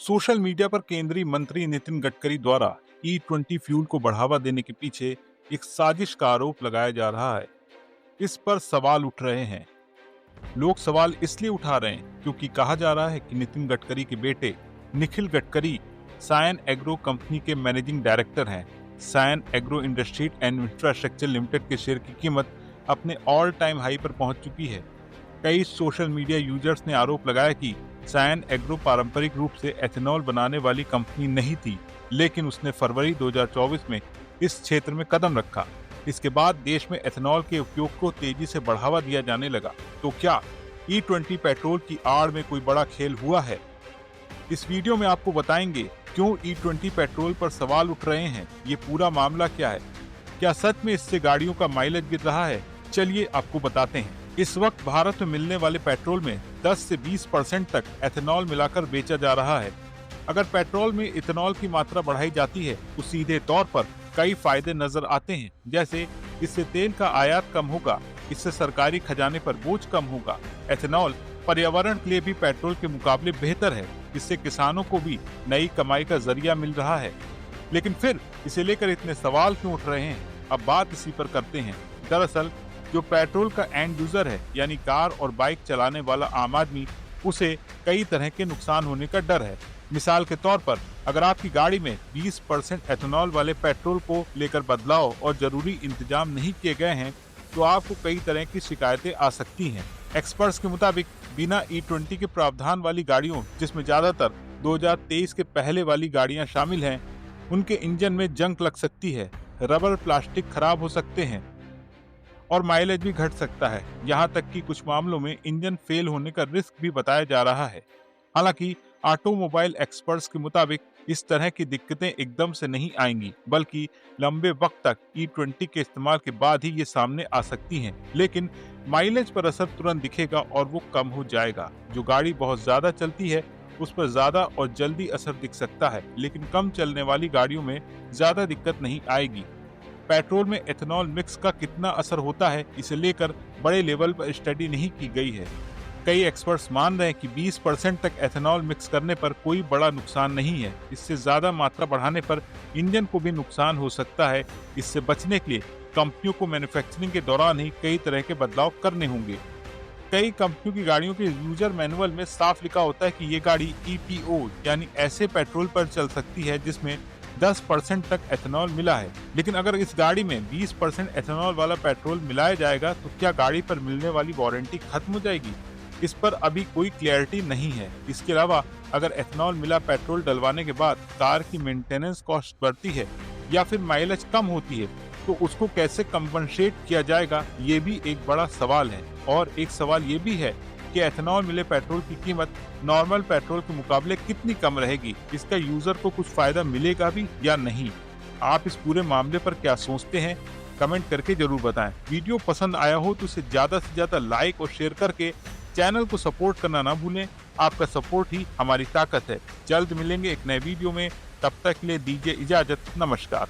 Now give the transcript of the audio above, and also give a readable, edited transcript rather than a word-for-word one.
Social media पर केंद्रीय मंत्री नितिन गडकरी द्वारा E20 फ्यूल को बढ़ावा देने के पीछे एक साजिश का आरोप लगाया जा रहा है। इस पर सवाल उठ रहे हैं। लोग सवाल इसलिए उठा रहे हैं क्योंकि कहा जा रहा है कि नितिन गडकरी के बेटे निखिल गडकरी सायन एग्रो कंपनी के मैनेजिंग डायरेक्टर हैं। Cian agro industries and infrastructure limited के शेयर की कीमत अपने ऑल टाइम हाई पर पहुंच चुकी है। कई सोशल मीडिया यूजर्स ने आरोप लगाया कि सायन एग्रो पारंपरिक रूप से एथेनॉल बनाने वाली कंपनी नहीं थी, लेकिन उसने फरवरी 2024 में इस क्षेत्र में कदम रखा। इसके बाद देश में एथेनॉल के उपयोग को तेजी से बढ़ावा दिया जाने लगा। तो क्या E20 पेट्रोल की आड़ में कोई बड़ा खेल हुआ है? इस वीडियो में आपको बताएंगे क्यों E20 पेट्रोल पर सवाल उठ रहे हैं, ये पूरा मामला क्या है, क्या सच में इससे गाड़ियों का माइलेज गिर रहा है? चलिए आपको बताते हैं। इस वक्त भारत में मिलने वाले पेट्रोल में 10 से 20% तक एथेनॉल मिलाकर बेचा जा रहा है। अगर पेट्रोल में इथेनॉल की मात्रा बढ़ाई जाती है तो सीधे तौर पर कई फायदे नजर आते हैं, जैसे इससे तेल का आयात कम होगा, इससे सरकारी खजाने पर बोझ कम होगा। एथेनॉल पर्यावरण के लिए भी पेट्रोल के मुकाबले बेहतर है, इससे किसानों को भी नई कमाई का जरिया मिल रहा है। लेकिन फिर इसे लेकर इतने सवाल क्यों उठ रहे हैं? अब बात इसी पर करते हैं। दरअसल जो पेट्रोल का एंड यूजर है, यानी कार और बाइक चलाने वाला आम आदमी, उसे कई तरह के नुकसान होने का डर है। मिसाल के तौर पर अगर आपकी गाड़ी में 20% एथेनॉल वाले पेट्रोल को लेकर बदलाव और जरूरी इंतजाम नहीं किए गए हैं तो आपको कई तरह की शिकायतें आ सकती हैं। एक्सपर्ट्स के मुताबिक बिना E20 के प्रावधान वाली गाड़ियों, जिसमें ज्यादातर 2023 के पहले वाली गाड़ियां शामिल हैं, उनके इंजन में जंग लग सकती है, रबर प्लास्टिक खराब हो सकते हैं और माइलेज भी घट सकता है। यहाँ तक कि कुछ मामलों में इंजन फेल होने का रिस्क भी बताया जा रहा है। हालांकि ऑटोमोबाइल एक्सपर्ट्स के मुताबिक इस तरह की दिक्कतें एकदम से नहीं आएंगी, बल्कि लंबे वक्त तक E20 के इस्तेमाल के बाद ही ये सामने आ सकती हैं। लेकिन माइलेज पर असर तुरंत दिखेगा और वो कम हो जाएगा। जो गाड़ी बहुत ज्यादा चलती है उस पर ज्यादा और जल्दी असर दिख सकता है, लेकिन कम चलने वाली गाड़ियों में ज्यादा दिक्कत नहीं आएगी। पेट्रोल में एथेनॉल मिक्स का कितना असर होता है, इसे लेकर बड़े लेवल पर स्टडी नहीं की गई है। कई एक्सपर्ट्स मान रहे हैं कि 20% तक एथेनॉल मिक्स करने पर कोई बड़ा नुकसान नहीं है। इससे ज्यादा मात्रा बढ़ाने पर इंजन को भी नुकसान हो सकता है। इससे बचने के लिए कंपनियों को मैन्युफैक्चरिंग के दौरान ही कई तरह के बदलाव करने होंगे। कई कंपनियों की गाड़ियों के यूजर मैनुअल में साफ लिखा होता है कि ये गाड़ी EPO यानी ऐसे पेट्रोल पर चल सकती है जिसमें 10% तक एथेनॉल मिला है। लेकिन अगर इस गाड़ी में 20% एथेनॉल वाला पेट्रोल मिलाया जाएगा तो क्या गाड़ी पर मिलने वाली वारंटी खत्म हो जाएगी? इस पर अभी कोई क्लैरिटी नहीं है। इसके अलावा अगर एथेनॉल मिला पेट्रोल डलवाने के बाद कार की मेंटेनेंस कॉस्ट बढ़ती है या फिर माइलेज कम होती है तो उसको कैसे कंपनसेट किया जाएगा, ये भी एक बड़ा सवाल है। और एक सवाल ये भी है कि एथेनॉल मिले पेट्रोल की कीमत नॉर्मल पेट्रोल के मुकाबले कितनी कम रहेगी, इसका यूजर को कुछ फायदा मिलेगा भी या नहीं। आप इस पूरे मामले पर क्या सोचते हैं, कमेंट करके जरूर बताएं। वीडियो पसंद आया हो तो इसे ज्यादा से ज्यादा लाइक और शेयर करके चैनल को सपोर्ट करना ना भूलें। आपका सपोर्ट ही हमारी ताकत है। जल्द मिलेंगे एक नए वीडियो में, तब तक के लिए दीजिए इजाजत। नमस्कार।